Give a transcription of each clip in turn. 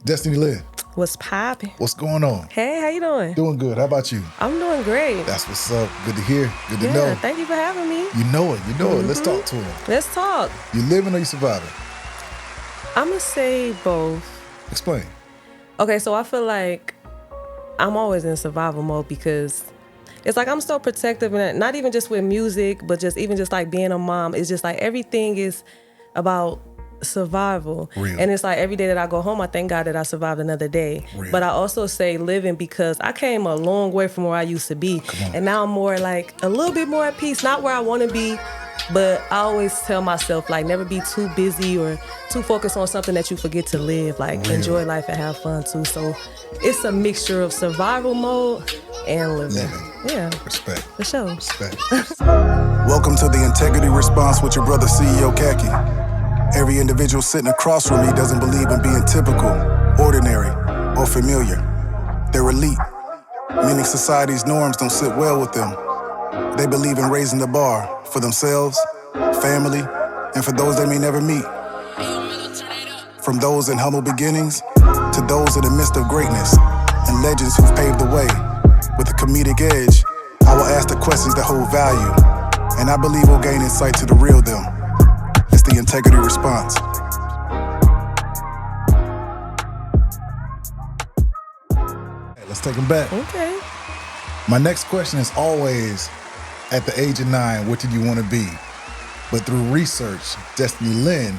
Destinee Lynn. What's poppin'? What's going on? Hey, how you doing? Doing good. How about you? I'm doing great. That's what's up. Good to hear. Good to know. Thank you for having me. You know it. You know it. Let's talk to him. Let's talk. You living or you surviving? I'm going to say both. Explain. Okay, so I feel like I'm always in survival mode because it's like I'm so protective, and not even just with music, but just even just like being a mom. It's just like everything is about survival. Real. And it's like every day that I go home, I thank God that I survived another day. Real. But I also say living because I came a long way from where I used to be. And now I'm more like a little bit more at peace, not where I want to be. But I always tell myself, like, never be too busy or too focused on something that you forget to live. Like, Real. enjoy life and have fun, too. So it's a mixture of survival mode and living. Yeah. Respect. For sure. Respect. Welcome to the Integrity Response with your brother, CEO Khacki. Every individual sitting across from me doesn't believe in being typical, ordinary, or familiar. They're elite, meaning society's norms don't sit well with them. They believe in raising the bar for themselves, family, and for those they may never meet. From those in humble beginnings to those in the midst of greatness and legends who've paved the way. With a comedic edge, I will ask the questions that hold value, and I believe we'll gain insight to the real them. It's the Integrity Response. Hey, let's take them back. Okay. My next question is always, at the age of 9, what did you want to be? But through research, Destinee Lynn,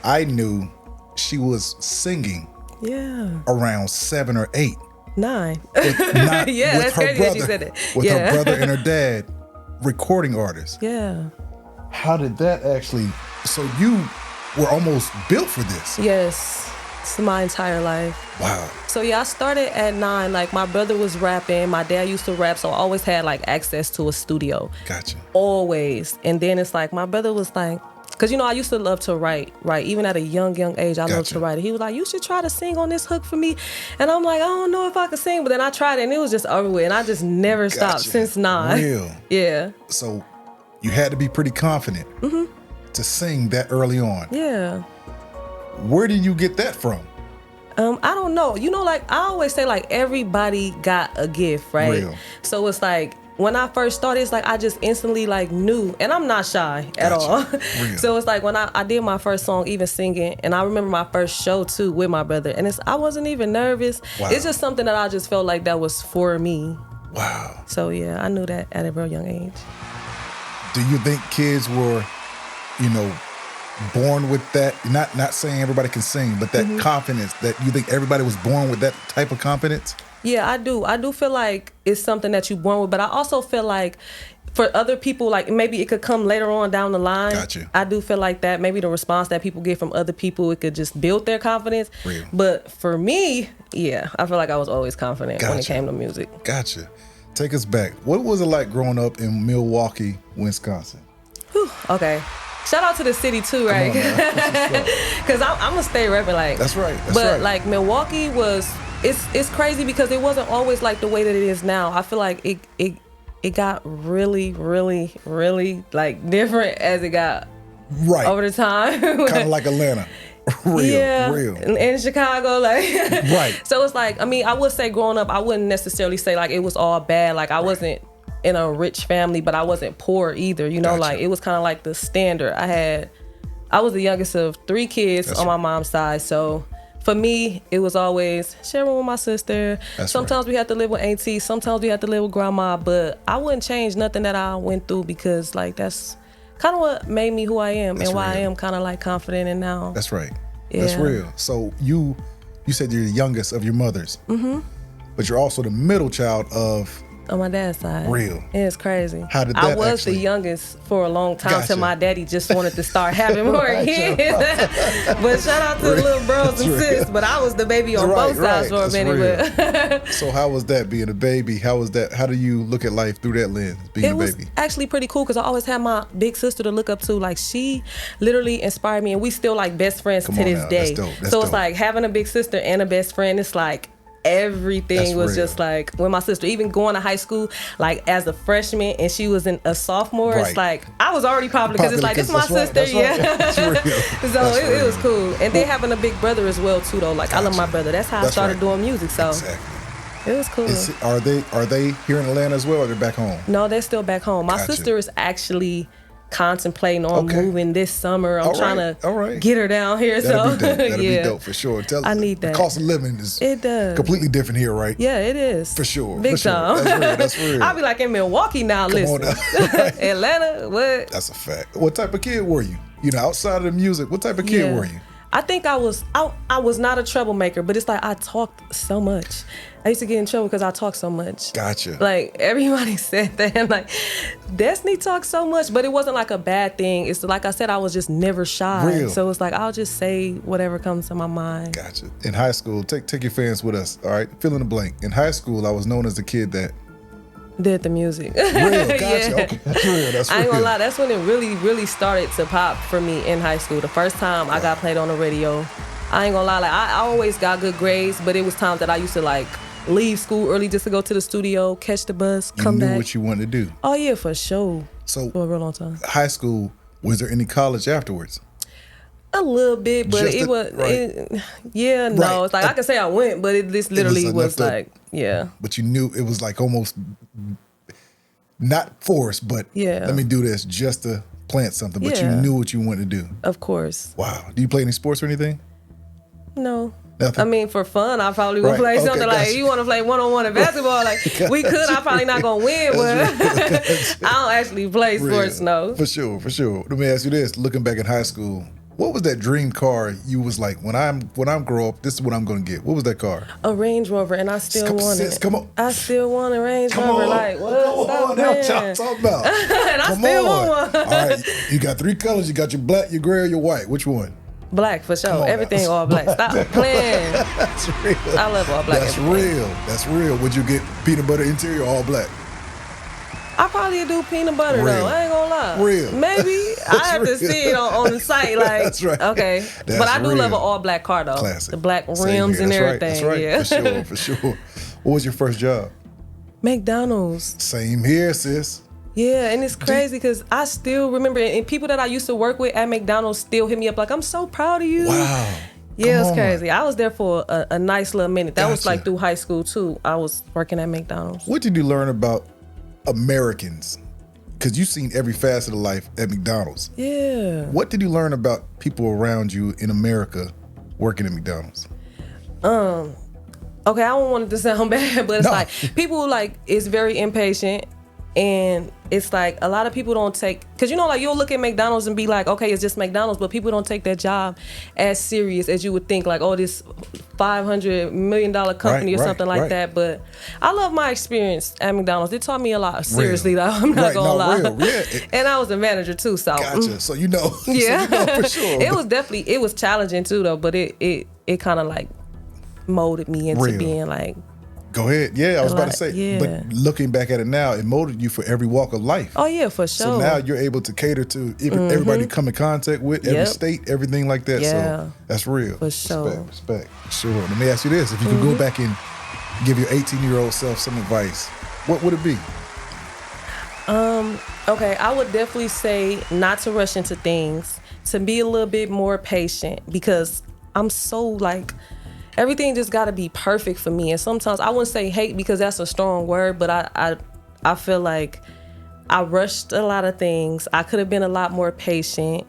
I knew she was singing around 7 or 8. 9. Not Yeah, with that's her crazy brother, that you said it. with Yeah. her brother and her dad, recording artists. Yeah. How did that actually? So you were almost built for this. Yes. It's my entire life. Wow. So yeah, I started at 9. Like, my brother was rapping. My dad used to rap, so I always had like access to a studio. Gotcha. Always. And then it's like my brother was like, because, you know, I used to love to write, right? Even at a young age, I loved to write. He was like, you should try to sing on this hook for me. And I'm like, I don't know if I could sing. But then I tried it, and it was just over with. And I just never stopped since 9. Real. Yeah. So you had to be pretty confident to sing that early on. Yeah. Where did you get that from? I don't know. You know, like, I always say, like, everybody got a gift, right? Real. So it's like, when I first started, it's like I just instantly like knew, and I'm not shy at all. So it's like when I did my first song, even singing, and I remember my first show too with my brother, and I wasn't even nervous. Wow. It's just something that I just felt like that was for me. Wow. So yeah, I knew that at a real young age. Do you think kids were, born with that? Not saying everybody can sing, but that confidence, that you think everybody was born with that type of confidence? Yeah, I do. I do feel like it's something that you're born with, but I also feel like for other people, like maybe it could come later on down the line. Gotcha. I do feel like that. Maybe the response that people get from other people, it could just build their confidence. Real. But for me, yeah, I feel like I was always confident when it came to music. Gotcha. Take us back. What was it like growing up in Milwaukee, Wisconsin? Whew, okay. Shout out to the city too, right? Because I'm gonna stay rapping like. That's right. But like Milwaukee was. It's crazy because it wasn't always like the way that it is now. I feel like it got really, really, really like different as it got over the time. Kind of like Atlanta. Real. In Chicago, like. Right. So it's like, I mean, I would say growing up, I wouldn't necessarily say like it was all bad. Like I wasn't in a rich family, but I wasn't poor either. You know, like it was kind of like the standard. I was the youngest of 3 kids on my mom's side, so. For me, it was always sharing with my sister. Sometimes we had to live with auntie. Sometimes we had to live with grandma. But I wouldn't change nothing that I went through because, like, that's kind of what made me who I am and why I am kind of, like, confident in now. That's right. Yeah. That's real. So you said you're the youngest of your mothers. But you're also the middle child of... On my dad's side. Real. Yeah, it's crazy. How did that I was the youngest for a long time till my daddy just wanted to start having more kids. But shout out to the little bros and sis. But I was the baby on both sides for a minute. But So how was that being a baby? How was that? How do you look at life through that lens, being a baby? It was actually pretty cool because I always had my big sister to look up to. Like, she literally inspired me, and we still like best friends to this day. That's dope. So it's like having a big sister and a best friend. It's like everything was real. just like, when my sister, even going to high school, like as a freshman and she was a sophomore, Right. it's like, I was already popular because it's like, this is my That's sister. right. Yeah. That's real. So That's it was real. cool. And then having a big brother as well too though. Like I love my Gotcha. brother. That's how I That's started right. doing music. So Exactly. it was cool. Are they here in Atlanta as well, or they're back home? No, they're still back home. My Gotcha. sister is actually contemplating on Okay. moving this summer. I'm All trying right. to All right. get her down here. That'll So be dope. That'll yeah. be dope for sure. I need that. The cost of living is It does. completely different here, right? Yeah, it is. For sure. Big for sure. time. That's real. I'll be like in Milwaukee now, Come on listen. now. Atlanta, what? That's a fact. What type of kid were you? You know, outside of the music, what type of kid Yeah. were you? I think I was not a troublemaker, but it's like I talked so much. I used to get in trouble because I talk so much. Gotcha. Like everybody said that, and like Destinee talks so much, but it wasn't like a bad thing. It's like I said, I was just never shy. Real. So it's like I'll just say whatever comes to my mind. Gotcha. In high school, take your fans with us. All right, fill in the blank. In high school, I was known as the kid that Did the music. real. Gotcha. Yeah. Okay, that's real. That's real. I ain't gonna lie, that's when it really, really started to pop for me in high school. The first time I got played on the radio. I ain't gonna lie, like I always got good grades, but it was times that I used to like leave school early just to go to the studio, catch the bus, You come knew back. what you wanted to do. Oh yeah, for sure. So For a real long time. high school, was there any college afterwards? A little bit, but Just it a- was, right. yeah, no. Right. It's like I can say I went, but this literally enough was to- like, yeah. But you knew it was like almost not forced, but Yeah. let me do this just to plant something. But you Yeah. knew what you wanted to do. Of course. Wow. Do you play any sports or anything? No. Nothing? I mean, for fun, I probably would Right. play Okay, something like, gotcha. you want to play one-on-one in basketball? Like, we could. I'm probably not going to win, but I don't actually play sports, Real. no. For sure, for sure. Let me ask you this. Looking back in high school, what was that dream car you was like, when I'm grow up, this is what I'm going to get? What was that car? A Range Rover, and I still Come- want sis, it. come on. I still want a Range Come Rover. on. Like, what? Come Stop on now, playing. talk about. And I Come still on. want one. All right, you got 3 colors. You got your black, your gray, or your white. Which one? Black, for Come sure. on Everything now. all black. Stop playing. That's real. I love all black. That's everything. real. That's real. Would you get peanut butter interior or all black? I probably do peanut butter, Real. though. I ain't going to lie. Real. Maybe. I have to real. see it on the site. Like, That's right. Okay. That's But I do love an real. all black car, though. Classic. The black Same rims here. and That's right. everything. That's right. Yeah. For sure. What was your first job? McDonald's. Same here, sis. Yeah, and it's crazy because I still remember, and people that I used to work with at McDonald's still hit me up like, I'm so proud of you. Wow. Yeah, it was Come on. crazy. I was there for a nice little minute. That was Gotcha. like through high school too. I was working at McDonald's. What did you learn about Americans? Because you've seen every facet of life at McDonald's. Yeah. What did you learn about people around you in America working at McDonald's? Okay, I don't want it to sound bad, but it's No. like people like is very impatient, and it's like a lot of people don't take, because you know, like you'll look at McDonald's and be like, okay, it's just McDonald's, but people don't take that job as serious as you would think. Like, oh, this $500 million company Right, or something like right. that. But I love my experience at McDonald's. It taught me a lot. Seriously, though, I'm not Right, gonna no, lie. real, yeah. And I was a manager too, so Gotcha. So you know. yeah, So you know for sure. it was challenging too, though. But it kind of like molded me into Real. being like. Go ahead. Yeah, I was about to lot, say. yeah. But looking back at it now, it molded you for every walk of life. Oh yeah, for sure. So now you're able to cater to everybody you come in contact with, every Yep. state, everything like that. Yeah. So that's real. For sure. Respect. Sure. Let me ask you this. If you could go back and give your 18-year-old self some advice, what would it be? Okay, I would definitely say not to rush into things, to be a little bit more patient, because I'm so like, everything just got to be perfect for me. And sometimes I wouldn't say hate because that's a strong word, but I feel like I rushed a lot of things. I could have been a lot more patient,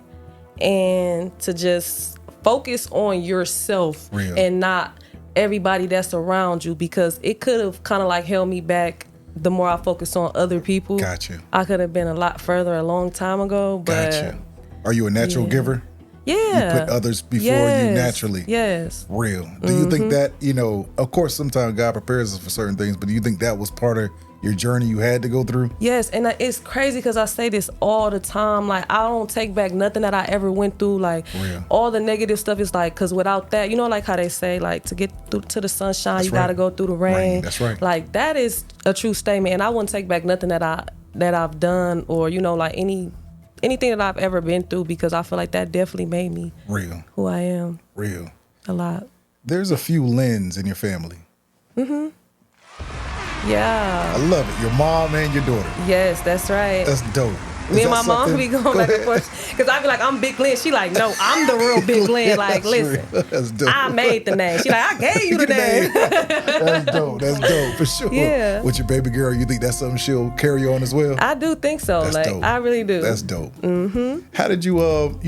and to just focus on yourself Real. and not everybody that's around you, because it could have kind of like held me back. The more I focus on other people, Gotcha. I could have been a lot further a long time ago. But Gotcha. Are you a natural giver? yeah, You put others before Yes. you naturally. Yes. Real. Do you think that, of course, sometimes God prepares us for certain things, but do you think that was part of your journey you had to go through? Yes, and it's crazy because I say this all the time. Like, I don't take back nothing that I ever went through. Like, Real. all the negative stuff is like, because without that, like how they say, like, to get through to the sunshine, That's you got to right. go through the rain. That's right. Like, that is a true statement, and I wouldn't take back nothing that I've done, or like anything that I've ever been through, because I feel like that definitely made me Real. who I am Real. a lot. There's a few Lynn's in your family. Yeah. I love it. Your mom and your daughter. Yes, that's right. That's dope. Me and my mom be going back and forth because I be like, I'm Big Lynn. She like, no, I'm the real Big Lynn. Like, listen, That's dope. I made the name. She like, I gave you the name. That's dope. That's dope for sure. Yeah. With your baby girl, you think that's something she'll carry on as well? I do think so. That's like, dope. I really do. That's dope. How did you,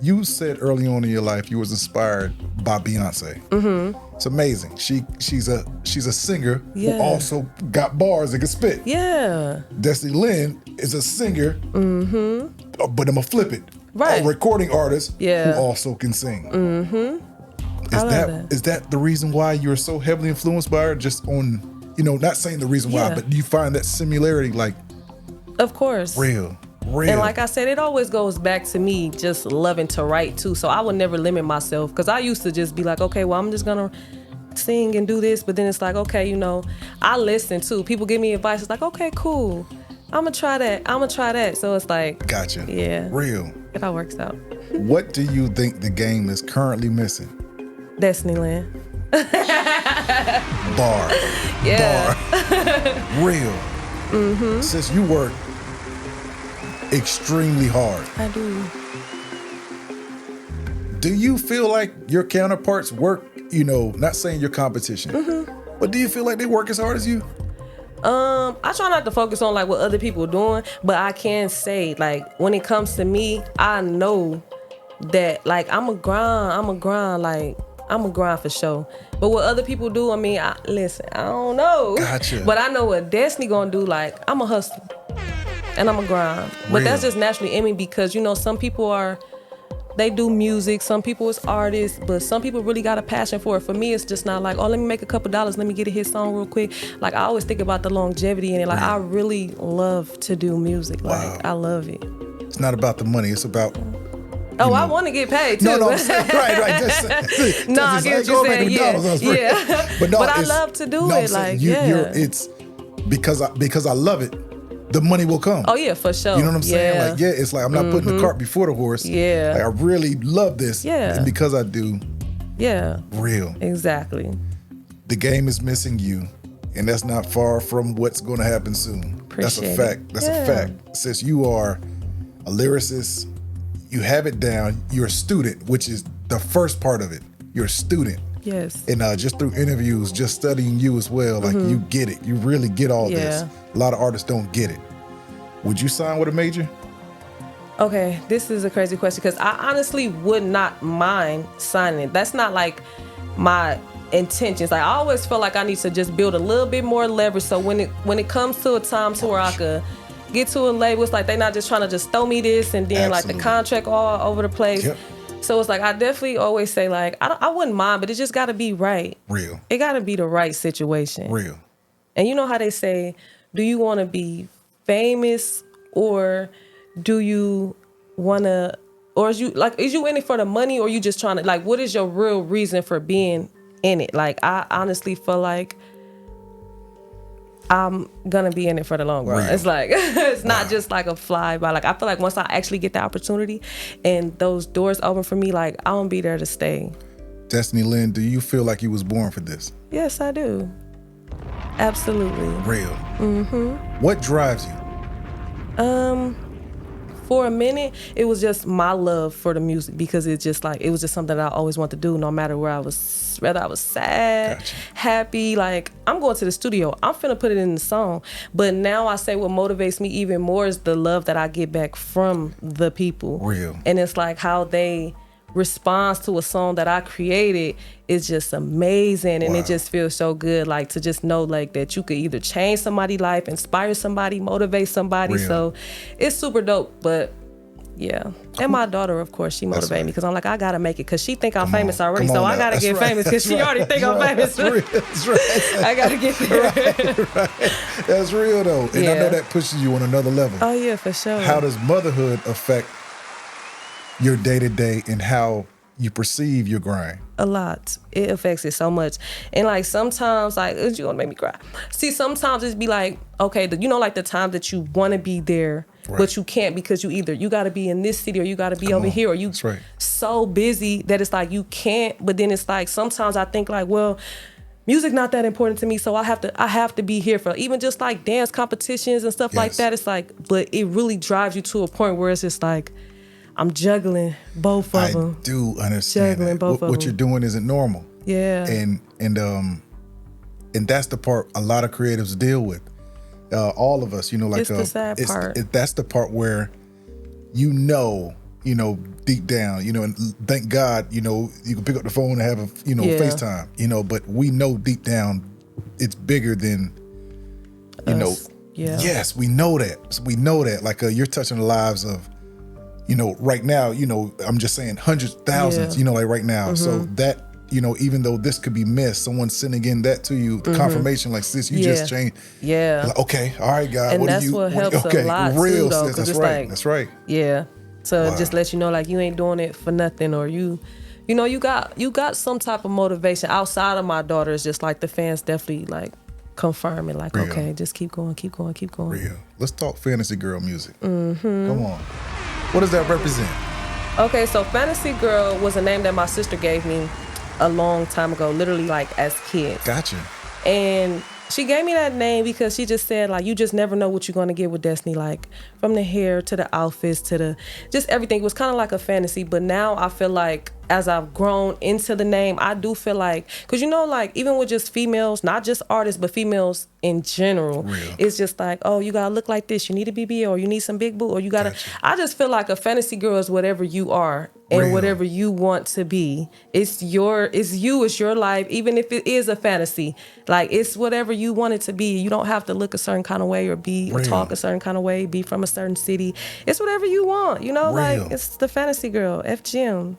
you said early on in your life you was inspired by Beyonce. It's amazing. She's a singer who also got bars and can spit. Yeah. Destinee Lynn is a singer, but I'm gonna flip it. Right. A recording artist Yeah. who also can sing. that. Is that the reason why you're so heavily influenced by her? Just on, not saying the reason why, but do you find that similarity like Of course. real? And like I said, it always goes back to me just loving to write too. So I would never limit myself because I used to just be like, okay, well, I'm just gonna sing and do this. But then it's like, okay, I listen too. People give me advice. It's like, okay, cool. I'm gonna try that. So it's like, Gotcha. Yeah. Real. It all works out. What do you think the game is currently missing? Destinee Lynn. Bar. Yeah. Bar. Real. Since you work extremely hard, I do. do you feel like your counterparts work, not saying your competition, but do you feel like they work as hard as you? I try not to focus on like what other people are doing, but I can say like when it comes to me, I know that like I'm a grind for sure. But what other people do, I mean, listen, I don't know. Gotcha. But I know what Destinee gonna do. Like I'm a hustle and I'm a grind. But Real. that's just naturally in me because some people they do music, some people is artists, but some people really got a passion for it. For me, it's just not like, oh, let me make a couple dollars, let me get a hit song real quick. Like I always think about the longevity in it. Like I really love to do music. Like Wow. I love it. It's not about the money. It's about I want to get paid too. No, I'm saying, right. Just, No, I get what you're saying. Yeah. But I it's- love to do no, I'm it. saying Like, it's because I love it. The money will come. Oh yeah, for sure. You know what I'm saying? Yeah. Like, it's like I'm not putting the cart before the horse. Yeah. Like I really love this. Yeah. And because I do, Yeah. real. Exactly. The game is missing you, and that's not far from what's going to happen soon. That's a Appreciate fact. it. That's Yeah. a fact. Since you are a lyricist, you have it down. You're a student, which is the first part of it. You're a student. Yes. And just through interviews, just studying you as well, like you get it. You really get all this. Yeah. A lot of artists don't get it. Would you sign with a major? Okay, this is a crazy question because I honestly would not mind signing. That's not like my intentions. Like I always feel like I need to just build a little bit more leverage. So when it comes to a time to where I could get to a label, it's like they're not just trying to just throw me this and then like the contract all over the place. Yep. So it's like I definitely always say like I wouldn't mind, but it just got to be right. Real. It got to be the right situation. Real. And you know how they say, do you want to be famous or do you want to, or is you in it for the money or you just trying to, like, what is your real reason for being in it? Like, I honestly feel like I'm going to be in it for the long run. Real. It's like, it's not just like a fly by. Like, I feel like once I actually get the opportunity and those doors open for me, like, I'm going to be there to stay. Destinee Lynn, do you feel like you was born for this? Yes, I do. Absolutely. Real. What drives you? For a minute, it was just my love for the music because it was just something that I always wanted to do no matter whether I was sad, Gotcha. happy, like I'm going to the studio, I'm finna put it in the song. But now I say what motivates me even more is the love that I get back from the people. Real. And it's like how they respond to a song that I created is just amazing. And Wow. it just feels so good, like to just know like that you could either change somebody's life, inspire somebody, motivate somebody. Real. So it's super dope. But yeah. And my daughter, of course, she motivated me because I'm like, I gotta make it because she think I'm famous already. Come So on I now. gotta That's get right. famous because she That's already right. think I'm famous. That's real. That's right. I gotta get there. Right. That's real though. And I Yeah. know that pushes you on another level. Oh yeah, for sure. How does motherhood affect your day-to-day and how you perceive your grind? A lot. It affects it so much. And like sometimes, like, you're gonna make me cry. See, sometimes it's be like, okay, like the time that you wanna be there, Right. but you can't because you gotta be in this city or you gotta be Come over on. here or you That's right. so busy that it's like you can't. But then it's like sometimes I think like, well, music not that important to me, so I have to be here for even just like dance competitions and stuff like that. It's like, but it really drives you to a point where it's just like, I'm juggling both of them. I do understand juggling that. both of What them. you're doing isn't normal. Yeah. And that's the part a lot of creatives deal with. All of us, like it's the sad part. That's the part where deep down, and thank God, you can pick up the phone and have a, FaceTime, but we know deep down it's bigger than, Us. Yes, we know that. We know that. Like you're touching the lives of, right now, I'm just saying hundreds, thousands, like right now. Mm-hmm. So that, even though this could be missed, someone sending in that to you, the confirmation, like, sis, you just changed. Yeah. Like, okay, all right, God. And that's what helps a lot too, though. Sis, that's it's right. like, That's right. Yeah. So just let you know, like, you ain't doing it for nothing, or you got some type of motivation outside of my daughter. It's just like the fans definitely like confirming, like, Real. okay, just keep going. Real. Let's talk fantasy girl music. Mm-hmm. Come on. What does that represent? Okay, so Fantasy Girl was a name that my sister gave me a long time ago, literally like as kids. Gotcha. And she gave me that name because she just said, like, you just never know what you're going to get with Destinee, like from the hair to the outfits to the just everything. It was kind of like a fantasy, but now I feel like as I've grown into the name, I do feel like, because like even with just females, not just artists, but females in general, Real. It's just like, oh, you got to look like this, you need a BBL, or you need some big boot, or you got to, Gotcha. I just feel like a fantasy girl is whatever you are and Real. whatever you want to be. It's your life, even if it is a fantasy. Like, it's whatever you want it to be. You don't have to look a certain kind of way or be or Real. talk a certain kind of way, be from a certain city. It's whatever you want, Real. like it's the fantasy girl, FGM.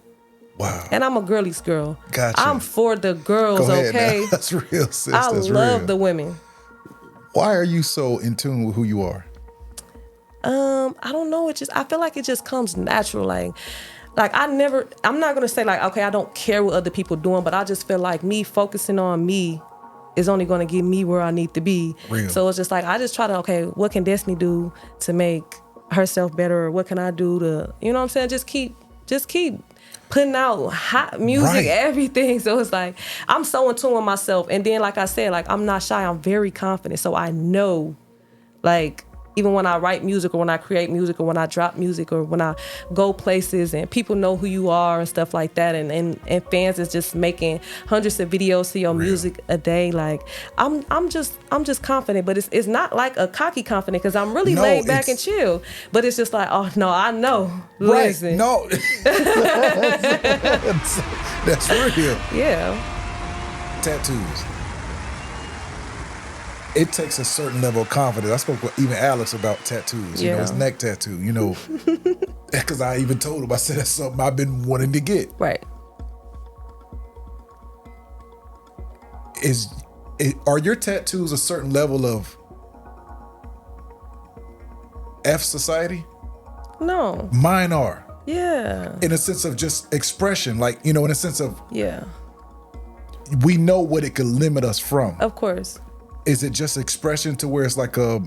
Wow. And I'm a girlies girl. Gotcha. I'm for the girls, Go ahead okay? now. That's real, sis. I That's love real. the women. Why are you so in tune with who you are? I don't know. I feel like it just comes natural. Like I'm not gonna say like, okay, I don't care what other people doing, but I just feel like me focusing on me is only gonna get me where I need to be. Real. So it's just like, I just try to, okay, what can Destinee do to make herself better? Or what can I do to, you know what I'm saying? Just keep putting out hot music, Right. everything. So it's like, I'm so in tune with myself. And then, like I said, like, I'm not shy. I'm very confident. So I know, like, even when I write music or when I create music or when I drop music or when I go places and people know who you are and stuff like that, and fans is just making hundreds of videos to your Real. music a day. Like, I'm just confident, but it's not like a cocky confident, because I'm really No, laid back and it's- chill. But it's just like, oh no, I know. Right. Listen. No. That's real. Yeah. Tattoos. It takes a certain level of confidence. I spoke with even Alex about tattoos. Yeah. His neck tattoo, because I even told him, I said, that's something I've been wanting to get. Right. Are your tattoos a certain level of F society? No. Mine are. Yeah. In a sense of just expression, like, in a sense of, Yeah. we know what it could limit us from. Of course. Is it just expression to where it's like Yeah.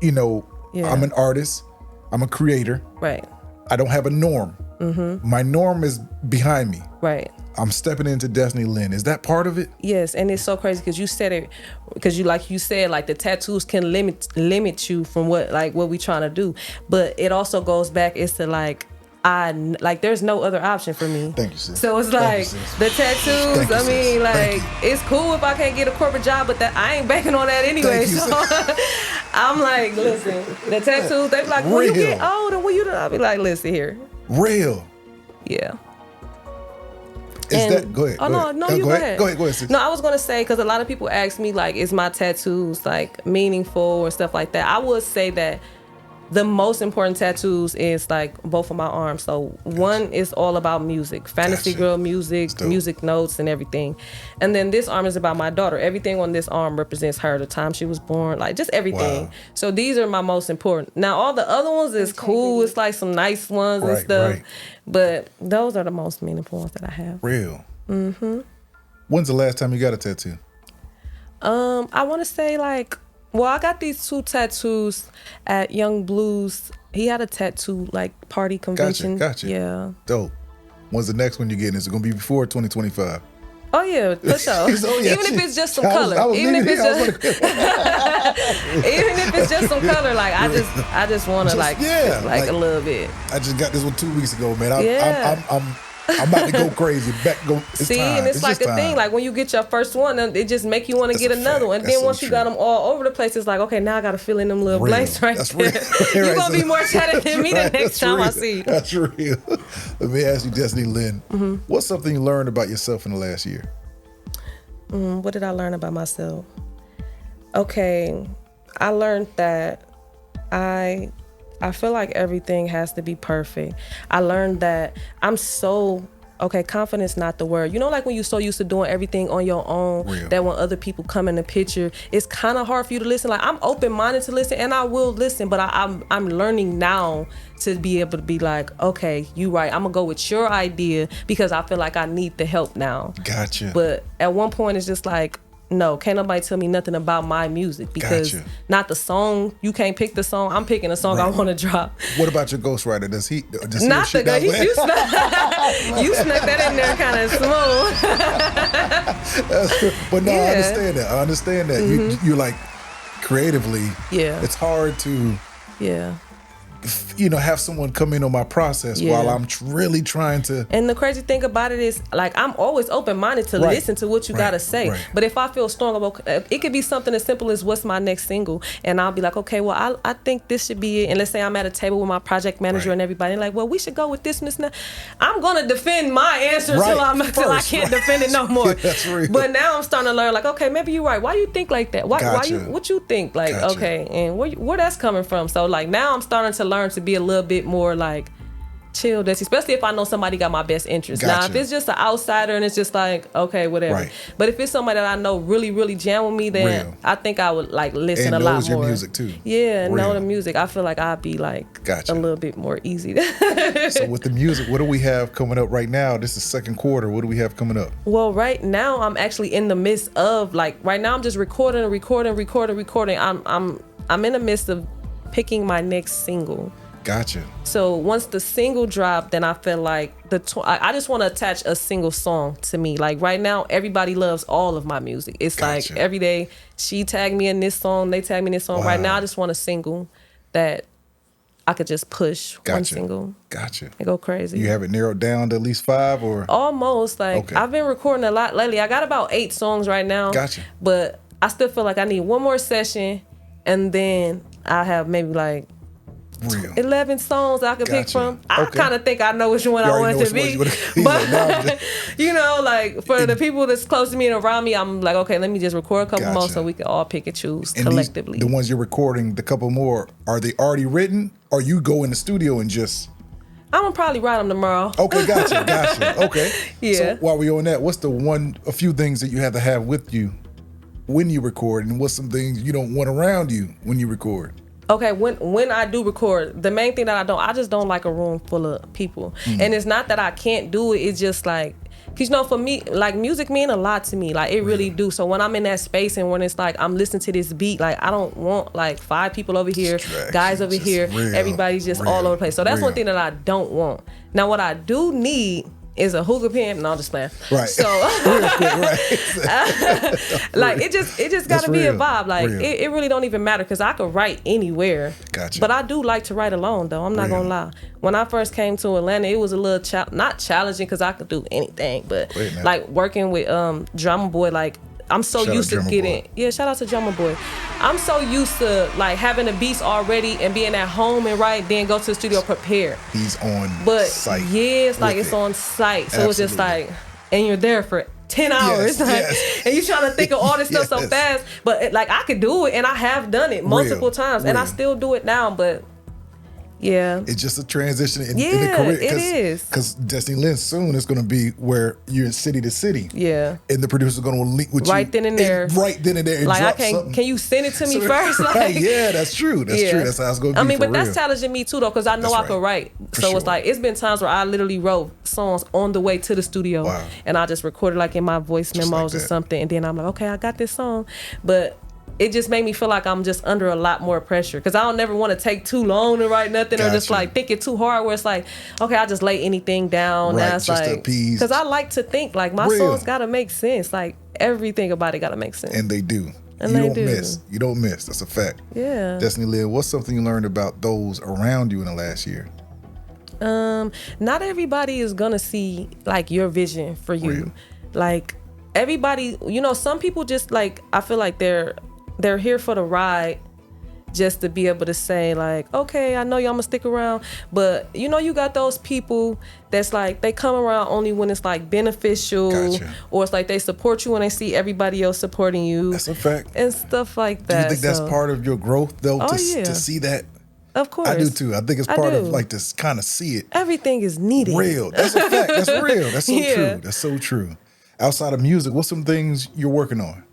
I'm an artist, I'm a creator, Right. I don't have a norm. Mm-hmm. My norm is behind me. Right. I'm stepping into Destinee Lynn. Is that part of it? Yes, and it's so crazy because you said it, because you said like the tattoos can limit you from what we trying to do, but it also goes back is to like, there's no other option for me. Thank you, sis. So it's Thank like you, sis. the tattoos. Thank you, I sis. mean, Thank like, it's cool if I can't get a corporate job, but that I ain't banking on that anyway. Thank you, So I'm like, listen, the tattoos. They be like, when you get Real. older, when you, I'll be like, listen here, Real. yeah. Is that, go ahead. Oh, go no, ahead. no, you go ahead. Go ahead, sis. No, I was going to say, because a lot of people ask me, like, is my tattoos, like, meaningful or stuff like that? I would say that the most important tattoos is, like, both of my arms. So one is all about music, fantasy Gotcha. girl music, That's dope. music notes and everything. And then this arm is about my daughter. Everything on this arm represents her, the time she was born, like, just everything. Wow. So these are my most important. Now, all the other ones is cool. It's, like, some nice ones and Right, stuff. right. But those are the most meaningful ones that I have. Real. Mm-hmm. When's the last time you got a tattoo? I want to say like, well, I got these 2 tattoos at Young Blues. He had a tattoo like party convention. Gotcha. Yeah. Dope. When's the next one you're getting? Is it going to be before 2025? Oh yeah, for sure. Even if it's just some color. Even if it's just some color, like I just want to like a little bit. I just got this one 2 weeks ago, man. I'm about to go crazy. See, and it's like a thing. Like when you get your first one, it just make you want to get another one. And then once you got them all over the place, it's like, okay, now I got to fill in them little blanks right there. You're going to be more talented than me the next time I see you. That's real. Let me ask you, Destinee Lynn, what's something you learned about yourself in the last year? What did I learn about myself? Okay, I learned that I feel like everything has to be perfect. I learned that confidence not the word. You know, like when you're so used to doing everything on your own, that when other people come in the picture, it's kind of hard for you to listen. Like I'm open-minded to listen, and I will listen, but I'm learning now to be able to be like, okay, you right. I'm gonna go with your idea because I feel like I need the help now. Gotcha. But at one point, it's just like, no, can't nobody tell me nothing about my music because not the song. You can't pick the song. I'm picking a song I want to drop. What about your ghostwriter? Does he not the guy? You snuck that in there kind of smooth. But no, I understand that. You're like creatively. Yeah. It's hard to. Yeah. Have someone come in on my process while I'm really trying to. And the crazy thing about it is, like, I'm always open-minded to listen to what you gotta say. Right. But if I feel strong about it, could be something as simple as what's my next single, and I'll be like, okay, well, I think this should be it. And let's say I'm at a table with my project manager and everybody, and like, well, we should go with this and this. I'm gonna defend my answer till I can't defend it no more. That's real. But now I'm starting to learn, like, okay, maybe you're right. Why you think like that? What you think? Like, okay, and where that's coming from? So like now I'm starting to learn to be a little bit more like chill, especially if I know somebody got my best interest. Now if it's just an outsider and it's just like, okay, whatever, but if it's somebody that I know really really jam with me, then I think I would like listen and a lot knows more. Your music too. Know the music. I feel like I'd be like a little bit more easy. So with the music, what do we have coming up right now? This is second quarter. What do we have coming up? Well, right now I'm actually in the midst of right now I'm just recording. I'm in the midst of picking my next single. Gotcha. So once the single dropped, then I feel like I just want to attach a single song to me. Like right now, everybody loves all of my music. It's like every day she tagged me in this song, they tag me in this song. Wow. Right now, I just want a single that I could just push one single. Gotcha. And go crazy. You have it narrowed down to at least 5 or? Almost. I've been recording a lot lately. I got about 8 songs right now. Gotcha. But I still feel like I need one more session, and then I have maybe like 11 songs I can pick from. I kind of think I know which one I want it to be. But, like for the people that's close to me and around me, I'm like, okay, let me just record a couple more so we can all pick and choose collectively. The ones you're recording, the couple more, are they already written or you go in the studio and just... I'm gonna probably write them tomorrow. Okay, gotcha. Okay. Yeah. So while we're on that, what's a few things that you have to have with you when you record, and what's some things you don't want around you when you record? Okay, when I do record, the main thing that I just don't like a room full of people. And it's not that I can't do it, it's just like, because for me, like music mean a lot to me, like it really do. So when I'm in that space and when it's like I'm listening to this beat, like I don't want like 5 people over here, guys over here, everybody's just all over the place. So that's one thing that I don't want. Now what I do need is a hookah pen. No, I'm just playing. Right. So, like it just gotta be a vibe. Like it really don't even matter because I could write anywhere. Gotcha. But I do like to write alone though. I'm not gonna lie. When I first came to Atlanta, it was a little not challenging because I could do anything, but like working with Drummer Boy, like I'm so used to getting shout out to Drummer Boy. I'm so used to like having the beats already and being at home and write, then go to the studio prepare. He's on site. It's like it's on site. So it's just like, and you're there for 10 hours. And you're trying to think of all this stuff so fast. But like I could do it and I have done it multiple times and I still do it now, but it's just a transition in the career. It is. Because Destinee Lynn soon is going to be where you're in city to city. Yeah. And the producer's going to link with you. Right then and there. And like, can you send it to me first? Like, yeah, that's true. That's true. That's how it's going to be. That's challenging me too, though, because I know I could write. So it's like, it's been times where I literally wrote songs on the way to the studio. Wow. And I just recorded like in my voice memos or something. And then I'm like, okay, I got this song. But it just made me feel like I'm just under a lot more pressure because I don't never want to take too long to write nothing or just like think it too hard where it's like, okay, I'll just lay anything down. Right, That's just like, appease. because I like to think like my songs got to make sense. Like everything about it got to make sense. And they do. And you they don't do. miss. You don't miss. That's a fact. Yeah. Destinee Lynn, what's something you learned about those around you in the last year? Not everybody is gonna see like your vision for you. Real. Like everybody, you know, some people just like, I feel like they're here for the ride just to be able to say like, okay, I know y'all gonna stick around, but you know, you got those people that's like, they come around only when it's like beneficial. Gotcha. Or it's like they support you when they see everybody else supporting you. That's a fact. And stuff like that. Do you think that's part of your growth though, Oh, to yeah. see that? Of course. I do too. I think it's part of like to kind of see it. Everything is needed. Real. That's a fact. That's real. That's so Yeah. true. That's so true. Outside of music, what's some things you're working on?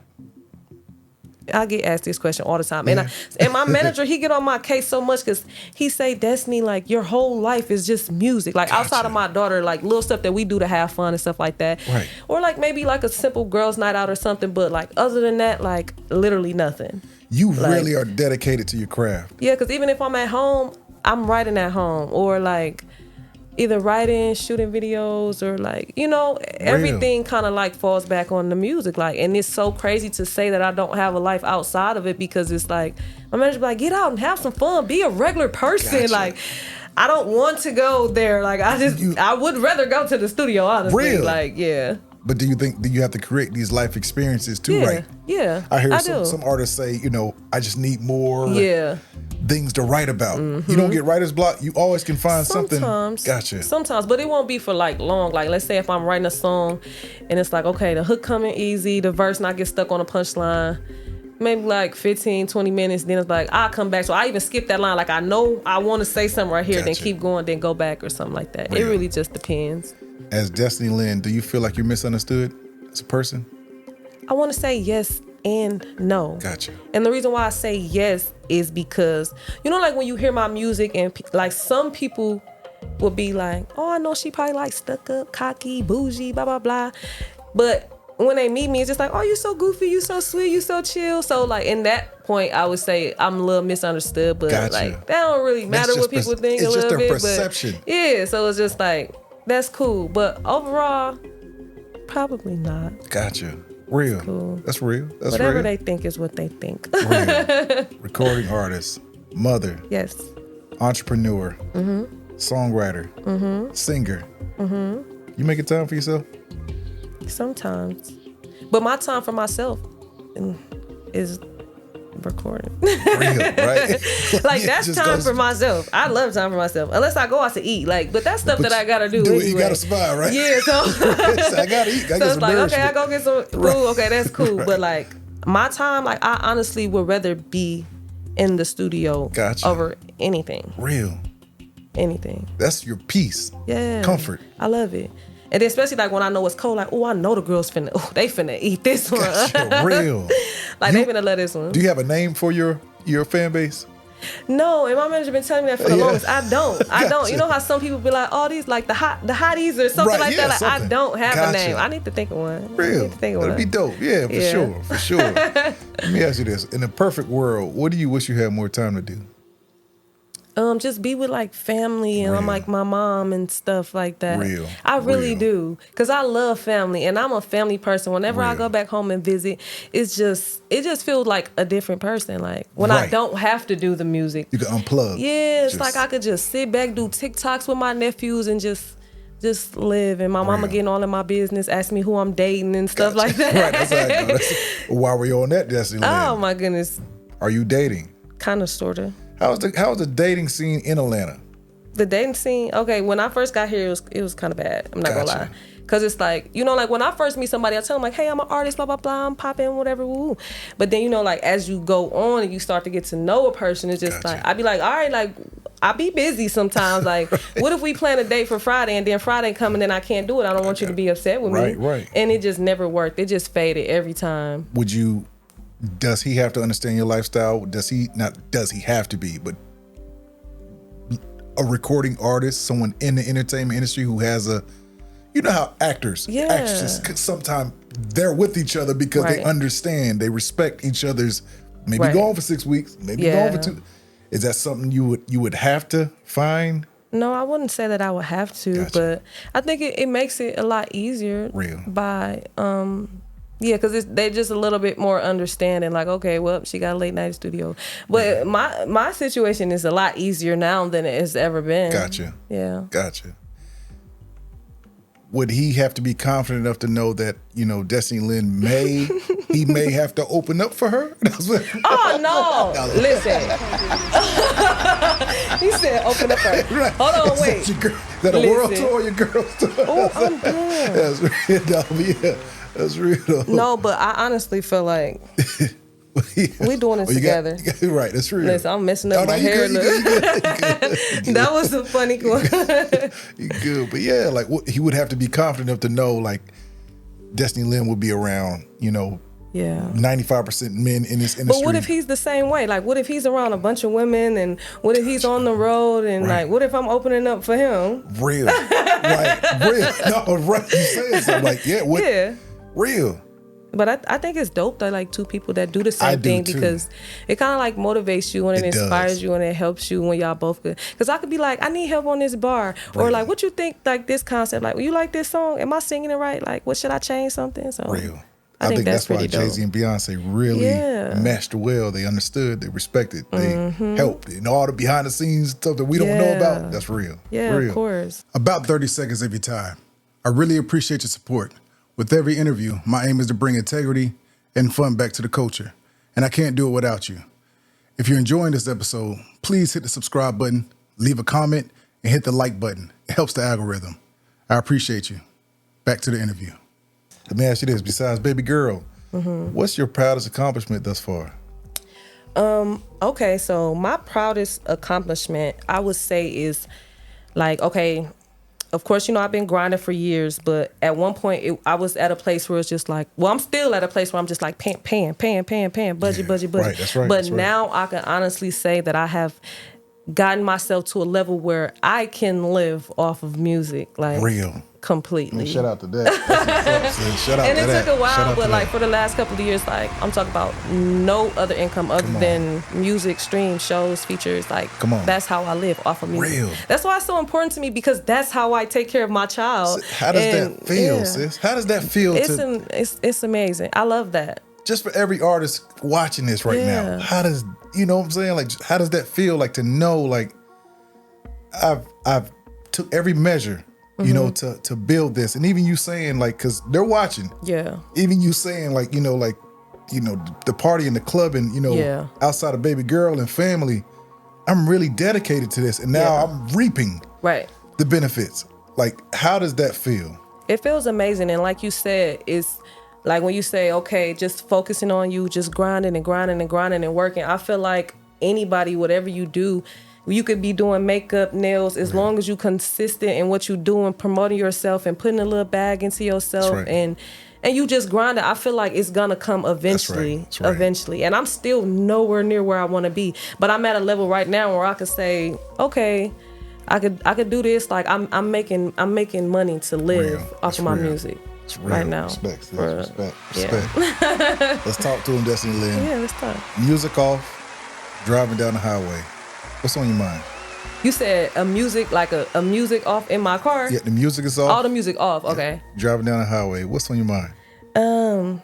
I get asked this question all the time. And my manager, he get on my case so much because he say, Destinee, like your whole life is just music. Like outside of my daughter, like little stuff that we do to have fun and stuff like that. Right. Or like maybe like a simple girls' night out or something. But like other than that, like literally nothing. You Like, really are dedicated to your craft. Yeah, because even if I'm at home, I'm writing at home or like either writing, shooting videos or like, you know, everything kind of like falls back on the music. Like, and it's so crazy to say that I don't have a life outside of it because it's like, my manager be like, get out and have some fun, be a regular person. Gotcha. Like, I don't want to go there. Like, I would rather go to the studio, honestly. Real. Like, yeah. But do you have to create these life experiences too, Yeah, right? yeah. I hear do. some artists say, you know, I just need more things to write about. You don't get writer's block. You always can find something. Gotcha. Sometimes, but it won't be for like long. Like let's say if I'm writing a song and it's like, okay, the hook coming easy, the verse not get stuck on a punchline. Maybe like 15, 20 minutes, then it's like, I'll come back. So I even skip that line. Like I know I want to say something right here, then keep going, then go back or something like that. It really just depends. As Destinee Lynn, do you feel like you're misunderstood as a person? I want to say yes and no. Gotcha. And the reason why I say yes is because, you know, like when you hear my music and like some people will be like, oh, I know she probably like stuck up, cocky, bougie, blah, blah, blah. But when they meet me, it's just like, oh, you so goofy, you so sweet, you so chill. So like in that point, I would say I'm a little misunderstood, but like that don't really matter what people think a little bit. It's just their perception. But yeah, so it's just like, that's cool. But overall, probably not. Gotcha. Real. Cool. That's real. That's whatever real. they think is what they think. Real. Recording artist, mother, Yes. entrepreneur, songwriter, singer. You making time for yourself? Sometimes. But my time for myself is recording. Real, right? Like that's time for myself. I love time for myself. Unless I go out to eat. Like, but that's stuff that I gotta do anyway. You gotta survive, right? Yeah, so I gotta eat. I so it's like, okay, I go get some food. Okay, that's cool. Right. But like my time, like I honestly would rather be in the studio over anything. Real. Anything. That's your peace. Yeah. Comfort. I love it. And then especially like when I know it's cold, like, oh, I know the girls they finna eat this one. Gotcha. Real. Like they finna love this one. Do you have a name for your fan base? No, and my manager been telling me that for the longest. I don't. I don't. You know how some people be like, oh, these like the hotties or something like that. Like I don't have a name. I need to think of one. Real. That'd be dope. Yeah, for sure. For sure. Let me ask you this. In a perfect world, what do you wish you had more time to do? Just be with like family and like my mom and stuff like that. Real. I really do. Cause I love family and I'm a family person. Whenever I go back home and visit, it just feels like a different person. Like when I don't have to do the music. You can unplug. Yeah, it's like I could just sit back, do TikToks with my nephews and just live. And my mama getting all in my business, asking me who I'm dating and stuff like that. Right, that's how it goes. Why were you on that, Destinee Lynn? Oh my goodness. Are you dating? Kind of, sort of. How's the dating scene in Atlanta? The dating scene, okay, when I first got here, it was kind of bad. I'm not gonna lie. Because it's like, you know, like when I first meet somebody, I tell them like, hey, I'm an artist, blah, blah, blah, I'm popping, whatever, woo. But then, you know, like as you go on and you start to get to know a person, it's just like, I'd be like, all right, like, I be busy sometimes. Like, what if we plan a date for Friday and then Friday coming and I can't do it? I don't want you to be upset with me. Right. And it just never worked. It just faded every time. Does he have to understand your lifestyle? Does he have to be, but a recording artist, someone in the entertainment industry who has you know how actors sometimes they're with each other because they understand, they respect each other's. Maybe gone for 6 weeks, maybe gone for 2. Is that something you would have to find? No, I wouldn't say that I would have to, but I think it makes it a lot easier. Real. By because they're just a little bit more understanding. Like, okay, well, she got a late night studio, but my situation is a lot easier now than it has ever been. Gotcha. Yeah. Gotcha. Would he have to be confident enough to know that, Destinee Lynn he may have to open up for her? Oh, no. Listen. He said open up for her. Right. Hold on, wait. Is that a world tour or your girl's tour? Oh, I'm done. That's real, yeah. That's real. No, but I honestly feel like we doing this together. Right, that's real. Listen, I'm messing up my hair. You good. That was a funny one. You good. But yeah, like he would have to be confident enough to know, like, Destinee Lynn would be around, 95% men in this industry. But what if he's the same way? Like, what if he's around a bunch of women, and what if he's on the road, and like, what if I'm opening up for him? Real. Right. Real. No, right. You saying something like, real. But I think it's dope that like two people that do the same thing, because it kind of like motivates you and it inspires you and it helps you when y'all both good. Because I could be like, I need help on this bar, or like, what you think like this concept? Like, well, you like this song? Am I singing it right? Like, what should I change something? So real. I think that's why Jay-Z and Beyonce really meshed well. They understood, they respected, they helped. And all the behind the scenes stuff that we don't know about, that's real. Yeah, real. Of course. About 30 seconds of your time. I really appreciate your support. With every interview, my aim is to bring integrity and fun back to the culture. And I can't do it without you. If you're enjoying this episode, please hit the subscribe button, leave a comment, and hit the like button. It helps the algorithm. I appreciate you. Back to the interview. Let me ask you this. Besides baby girl, what's your proudest accomplishment thus far? Okay, so my proudest accomplishment, I would say, is like, okay, of course, I've been grinding for years, but at one point I was at a place where it's just like, well, I'm still at a place where I'm just like paying, budget. Right, that's right. But now I can honestly say that I have gotten myself to a level where I can live off of music, like real. Completely. Shout out to that. Shout out and to it that. took a while, but like for the last couple of years, like I'm talking about no other income other than music, streams, shows, features. Like, that's how I live, off of music. Real. That's why it's so important to me, because that's how I take care of my child. How does that feel, sis? How does that feel? It's amazing. I love that. Just for every artist watching this right now, how does, what I'm saying? Like, how does that feel, like, to know, like, I've took every measure, to build this. And even you saying, like, because they're watching. Yeah. Even you saying, like, the party and the club and, outside of baby girl and family, I'm really dedicated to this. And now I'm reaping the benefits. Like, how does that feel? It feels amazing. And like you said, it's like when you say, okay, just focusing on you, just grinding and working. I feel like anybody, whatever you do, you could be doing makeup, nails, as long as you consistent in what you doing, promoting yourself and putting a little bag into yourself and you just grind it. I feel like it's gonna come eventually. That's right. Eventually. And I'm still nowhere near where I want to be, but I'm at a level right now where I could say, okay, I could do this. Like I'm making money to live off of my music. Right now. Respect. Let's talk to him, Destinee Lynn. Yeah, let's talk. Music off, driving down the highway. What's on your mind? You said a music off in my car? Yeah, the music is off. All the music off, okay. Yeah. Driving down the highway. What's on your mind?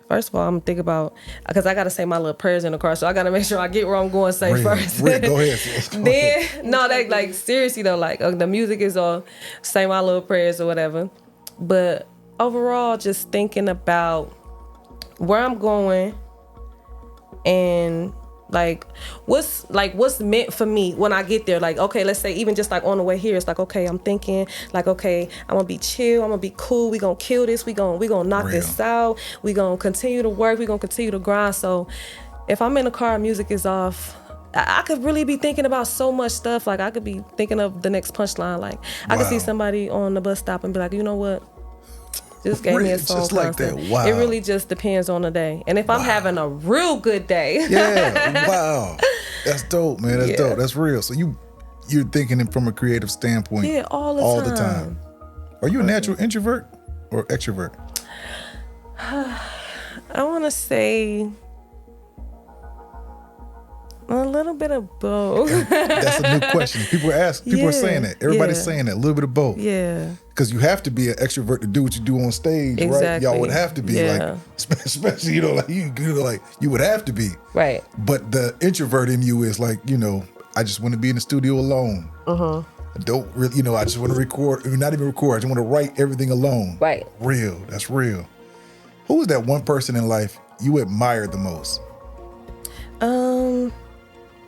First of all, I'm thinking about, because I got to say my little prayers in the car, so I got to make sure I get where I'm going safe first. Go ahead. No, like seriously though, like the music is off, say my little prayers or whatever. But overall, just thinking about where I'm going and what's meant for me when I get there. Like, okay, let's say even just like on the way here, it's like, okay, I'm thinking like, okay, I'm gonna be chill, I'm gonna be cool, we gonna kill this, we gonna knock this out, we gonna continue to work, we gonna continue to grind. So if I'm in the car, music is off, I could really be thinking about so much stuff. Like I could be thinking of the next punchline. Like I could see somebody on the bus stop and be like, you know what? Just gave me a song. Just like that. Wow. It really just depends on the day. And if I'm having a real good day. Yeah. Wow. That's dope, man. That's dope. That's real. So you're thinking from a creative standpoint. Yeah, all the time. Are you a natural introvert? or extrovert? I want to say a little bit of both. That's a new question. People are saying that. Everybody's saying that. A little bit of both. Yeah. Because you have to be an extrovert to do what you do on stage, right? Y'all would have to be like, especially like you would have to be. Right. But the introvert in you is like, I just want to be in the studio alone. I don't really, I just want to record, not even record. I just want to write everything alone. Right. Real. That's real. Who is that one person in life you admire the most?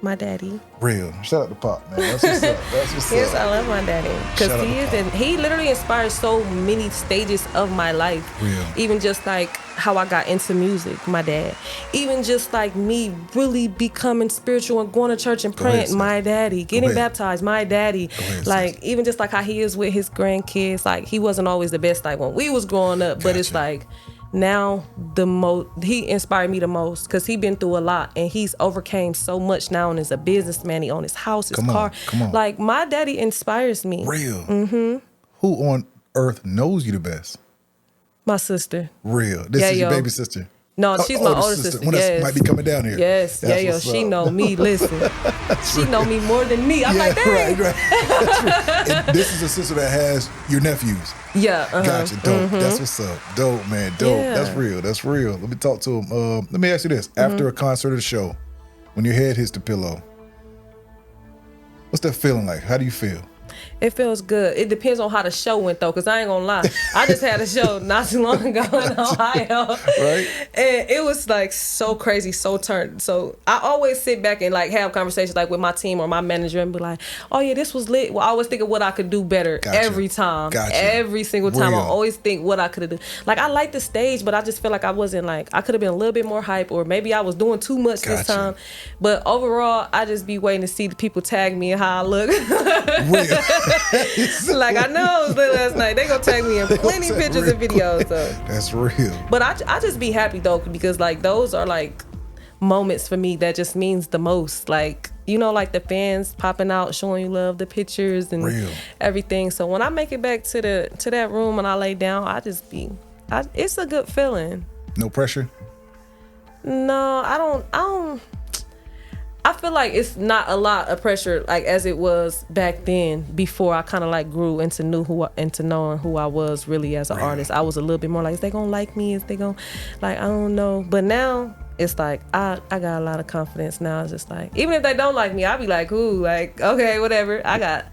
My daddy. Real. Shout out to Pop, man. That's what's up. That's what's yes, up. I love my daddy. Because he literally inspired so many stages of my life. Real. Even just like how I got into music, my dad. Even just like me really becoming spiritual and going to church and praying, my daddy. Getting baptized, my daddy. Like, even just like how he is with his grandkids. Like, he wasn't always the best like when we was growing up, but it's like, now he inspired me the most because he been through a lot and he's overcame so much now and is a businessman. He own his house, his car. Come on. Like, my daddy inspires me. Real. Who on earth knows you the best? My sister. Real. This is your baby sister. No, she's my older sister. One that might be coming down here. Yes. She know me. Listen. She know me more than me. I'm like, dang. Right. And this is a sister that has your nephews. Yeah. Gotcha. Dope. That's what's up. Dope, man. Dope. Yeah. That's real. Let me talk to him. Let me ask you this. After a concert or a show, when your head hits the pillow, what's that feeling like? How do you feel? It feels good. It depends on how the show went, though, because I ain't gonna lie. I just had a show not too long ago in Ohio. Right. And it was like so crazy, so turned. So I always sit back and like have conversations like with my team or my manager and be like, oh yeah, this was lit. Well, I always think of what I could do better every time. Every single time. I always think what I could have done. Like, I like the stage, but I just feel like I wasn't like, I could have been a little bit more hype, or maybe I was doing too much this time. But overall, I just be waiting to see the people tag me and how I look. Like, I know I was lit last night. They gonna tag me in plenty pictures and videos. So. That's real. But I just be happy though, because like those are like moments for me that just means the most. Like, like the fans popping out, showing you love, the pictures and everything. So when I make it back to that room and I lay down, it's a good feeling. No pressure? No, I don't. I feel like it's not a lot of pressure like as it was back then, before I kind of like grew into knowing who I was really as an artist. I was a little bit more like, is they gonna like me? Is they gonna, like, I don't know. But now it's like I got a lot of confidence now. It's just like, even if they don't like me, I'll be like, ooh, like, okay, whatever. I got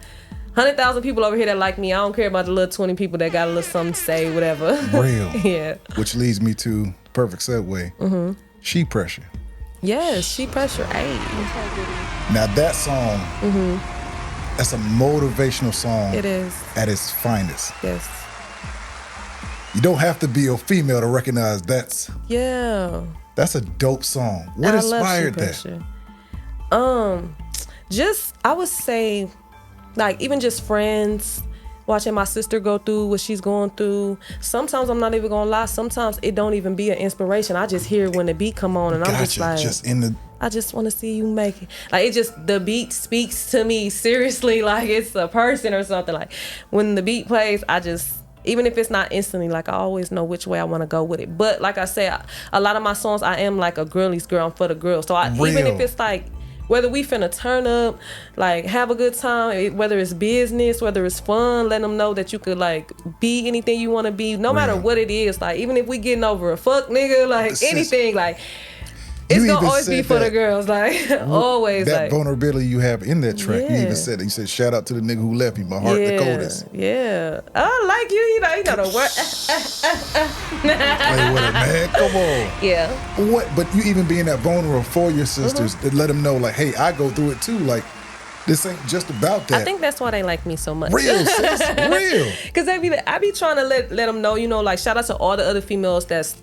100,000 people over here that like me. I don't care about the little 20 people that got a little something to say, whatever. Real. Yeah. Which leads me to the perfect segue. She Pressure. Yes, She Pressure. Hey. Now that song, that's a motivational song. It is. At its finest. Yes. You don't have to be a female to recognize that's a dope song. What inspired that? Just, I would say, like, even just friends, watching my sister go through what she's going through. Sometimes, I'm not even gonna lie, sometimes it don't even be an inspiration. I just hear it when the beat come on and I'm just like, I just want to see you make it. Like, it just, the beat speaks to me seriously, like it's a person or something. Like, when the beat plays, I just, even if it's not instantly, like, I always know which way I want to go with it. But like I said, a lot of my songs, I am like a girlies girl. I'm for the girls. So even if it's like, whether we finna turn up, like, have a good time, whether it's business, whether it's fun, let them know that you could, like, be anything you want to be, no matter what it is. Like, even if we getting over a fuck nigga, like, anything, like, it's gonna always be for the girls, like, always. That like, vulnerability you have in that track, you even said that. You said, shout out to the nigga who left me, my heart the coldest. Yeah. I like you know the word. Play with it, man. Come on. Yeah. What? But you even being that vulnerable for your sisters, to let them know, like, hey, I go through it too. Like, this ain't just about that. I think that's why they like me so much. Real, sis. Real. Because I be trying to let them know, like, shout out to all the other females that's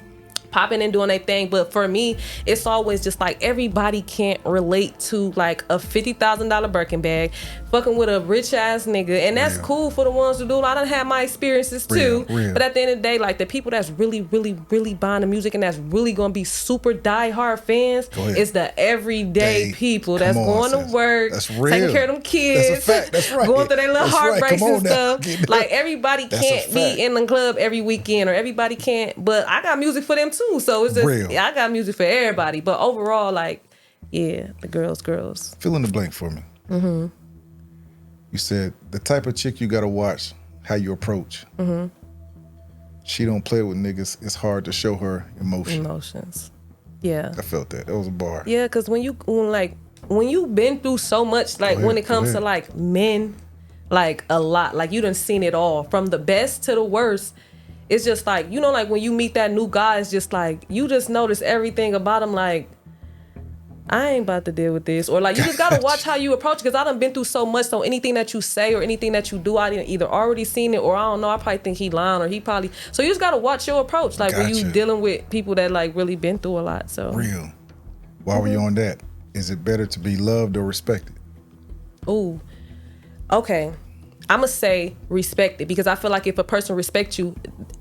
popping and doing their thing. But for me, it's always just like everybody can't relate to like a $50,000 Birkin bag fucking with a rich ass nigga. And that's cool for the ones who do. I done had my experiences too. But at the end of the day, like the people that's really, really, really buying the music and that's really gonna be super diehard fans is the everyday people that's going to work, taking care of them kids, that's a fact. That's right. going through their little heartbreaks and stuff. Like everybody That's can't be in the club every weekend, or everybody can't. But I got music for them too. So it's just I got music for everybody. But overall, like, yeah, the girls. Fill in the blank for me. Mm-hmm. You said the type of chick you gotta watch how you approach. Mm-hmm. She don't play with niggas. It's hard to show her emotions. Yeah. I felt that. That was a bar. Yeah, because when you've been through so much, like when it comes to like men, like a lot, like you done seen it all from the best to the worst. It's just like, you know, like when you meet that new guy, it's just like, you just notice everything about him. Like, I ain't about to deal with this. Or like, you just got to watch how you approach, because I done been through so much. So anything that you say or anything that you do, I either already seen it, or I don't know, I probably think he lying, or he probably, so you just got to watch your approach. Like when you dealing with people that like really been through a lot. So real. While we on that, is it better to be loved or respected? Ooh, okay. I'm going to say respect it, because I feel like if a person respects you,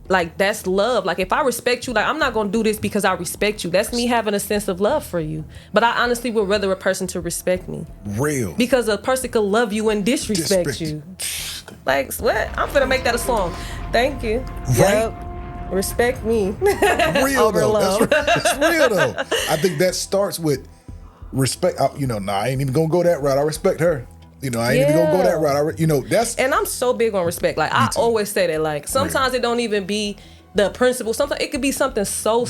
like that's love. Like if I respect you, like I'm not going to do this because I respect you. That's me having a sense of love for you. But I honestly would rather a person to respect me. Real. Because a person could love you and disrespect you. Like what? I'm finna make that a song. Thank you. Right. Yep. Respect me. Real over though. love. That's real though. I think that starts with respect. I ain't even going to go that route. I respect her. I ain't even gonna go that route. That's. And I'm so big on respect. Like I always say that. Like sometimes it don't even be the principle. Sometimes it could be something so.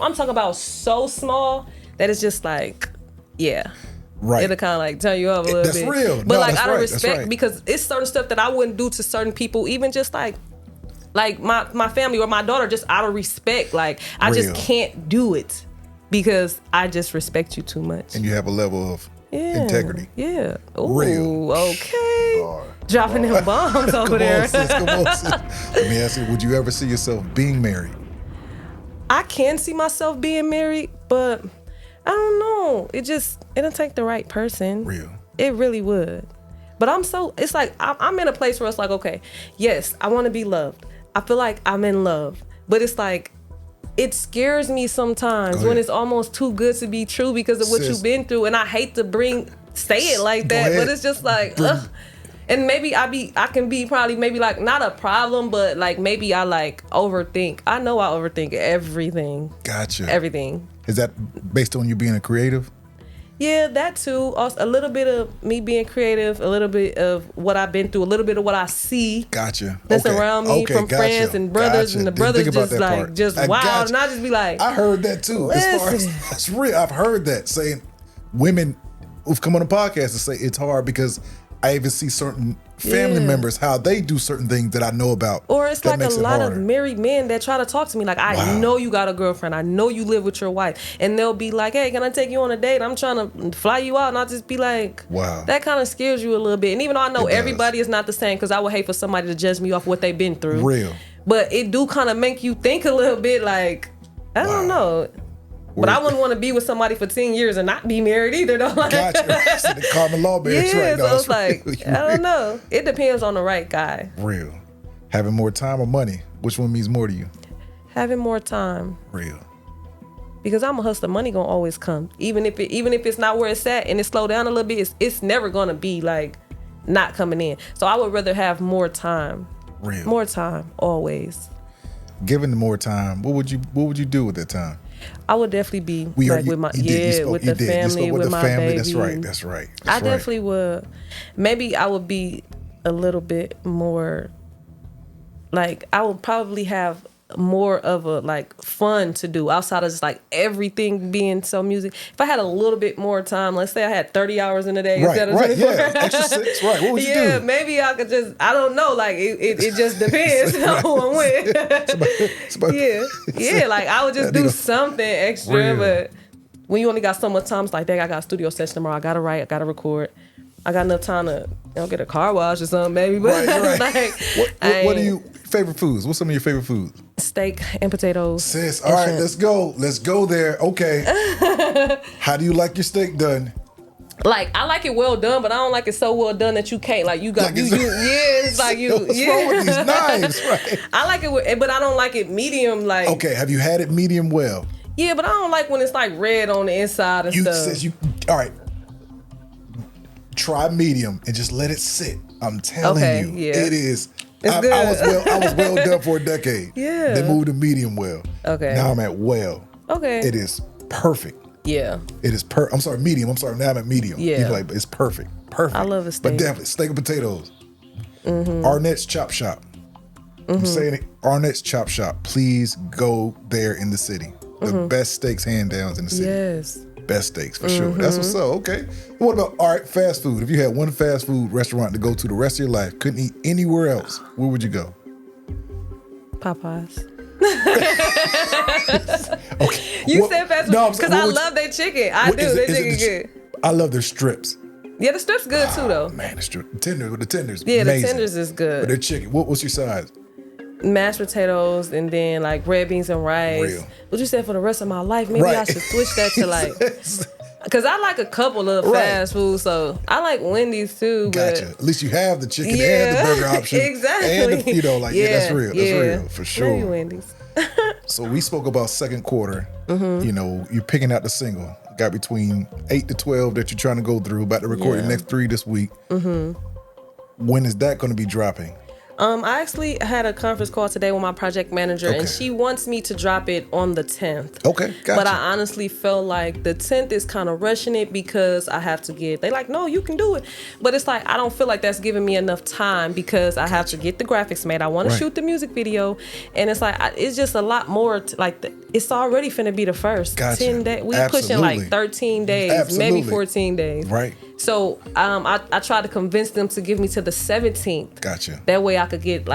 I'm talking about so small that it's just like, yeah. Right. It'll kind of like turn you up a little bit. That's real. But like out of respect, because it's certain stuff that I wouldn't do to certain people, even just like my family or my daughter, just out of respect. Like I just can't do it because I just respect you too much. And you have a level of integrity. Yeah. Ooh, real. Okay. Dropping them bombs over there. Come on, sis. Let me ask you, would you ever see yourself being married? I can see myself being married, but I don't know. It'll take the right person. Real. It really would. But it's like, I'm in a place where it's like, okay, yes, I want to be loved. I feel like I'm in love. But it's like, it scares me sometimes when it's almost too good to be true because of what you've been through. And I hate to say it like that, but it's just like, ugh. And maybe I can be probably maybe like not a problem, but like maybe I like overthink. I know I overthink everything. Gotcha. Everything. Is that based on you being a creative? Yeah, that too. Also, a little bit of me being creative, a little bit of what I've been through, a little bit of what I see. Gotcha. That's around me from friends and brothers, and the brothers just like just wild, and I just be like, I heard that too. Listen. As far as that's real, I've heard that saying women who've come on the podcast to say it's hard because I even see certain family members how they do certain things that I know about. Or it's like a lot of married men that try to talk to me like, I know you got a girlfriend, I know you live with your wife, and they'll be like, hey, can I take you on a date? I'm trying to fly you out, and I'll just be like, wow, that kind of scares you a little bit. And even though I know everybody is not the same, because I would hate for somebody to judge me off what they've been through. Real. But it do kind of make you think a little bit like, I don't know. But I wouldn't want to be with somebody for 10 years and not be married either, though. Gotcha. So the common law bears right now. So it's like, I don't know. It depends on the right guy. Real. Having more time or money, which one means more to you? Having more time. Real. Because I'm a hustler, money gonna always come. Even if it's not where it's at and it slow down a little bit, it's never gonna be like not coming in. So I would rather have more time. Real. More time, always. Given more time, what would you do with that time? I would definitely be with the family, with my baby. That's right. I definitely would. Maybe I would be a little bit more, like, I would probably have more of a like fun to do outside of just like everything being so music. If I had a little bit more time, let's say I had 30 hours in a day instead of 24. Yeah, extra 6, right. What would you do? Yeah, maybe I could just, I don't know, like it just depends on who I'm with. Yeah, like I would just do something extra, but when you only got so much time, it's like, dang, I got a studio session tomorrow, I gotta write, I gotta record. I got enough time to get a car wash or something, maybe. But Right. like, What are you favorite foods? What's some of your favorite foods? steak and potatoes. Sis, all right, let's go. Let's go there. Okay. How do you like your steak done? Like, I like it well done, but I don't like it so well done that you can't. Like, you got Like it's like you. What's wrong with these knives, right? I like it, but I don't like it medium. Like, Okay, have you had it medium well? yeah, but I don't like when it's like red on the inside and stuff. Sis, all right. Try medium and just let it sit. I'm telling you, yeah. it is. It's I good. I was well done for a decade. Yeah. Then moved to medium well. Okay. Now I'm at well. Okay. It is perfect. Yeah. It is I'm sorry, medium. I'm sorry, now I'm at medium. Yeah. You're like, but it's perfect. Perfect. I love a steak. But definitely, steak and potatoes. Arnett's Chop Shop. I'm saying it. Arnett's Chop Shop. Please go there in the city. The best steaks, hand downs in the city. Yes. Best steaks for sure. That's what's up. Okay. What about, all right, fast food? If you had one fast food restaurant to go to the rest of your life, couldn't eat anywhere else, where would you go? Popeyes. Okay. You said fast food No, because I love their chicken. I do. Their chicken good. I love their strips. Yeah, the strip's good too, though. Man, the tenders. Yeah, amazing. the tenders is But good. their chicken, what's your size? Mashed potatoes and then like red beans and rice. Real. What you said for the rest of my life? Maybe I Right. should switch that to like, because I like a couple of Right. fast food. So I like Wendy's too. Gotcha. But At least you have the chicken yeah, and the burger option. exactly. And that's real. That's real for sure. Maybe Wendy's. So we spoke about second quarter. You know, you're picking out the single. Got between 8 to 12 that you're trying to go through. About to record the next 3 this week. When is that going to be dropping? I actually had a conference call today with my project manager, Okay. and she wants me to drop it on the 10th. Okay, gotcha. But I honestly felt like the 10th is kind of rushing it because I have to they like, no, you can do it. But it's like, I don't feel like that's giving me enough time because I have to get the graphics made. I want to shoot the music video. And it's like, it's just a lot more, it's already finna be the first. Gotcha. 10 days. We Absolutely. pushing like 13 days, Absolutely. maybe 14 days. Right. So I tried to convince them to give me to the 17th. Gotcha. That way I could get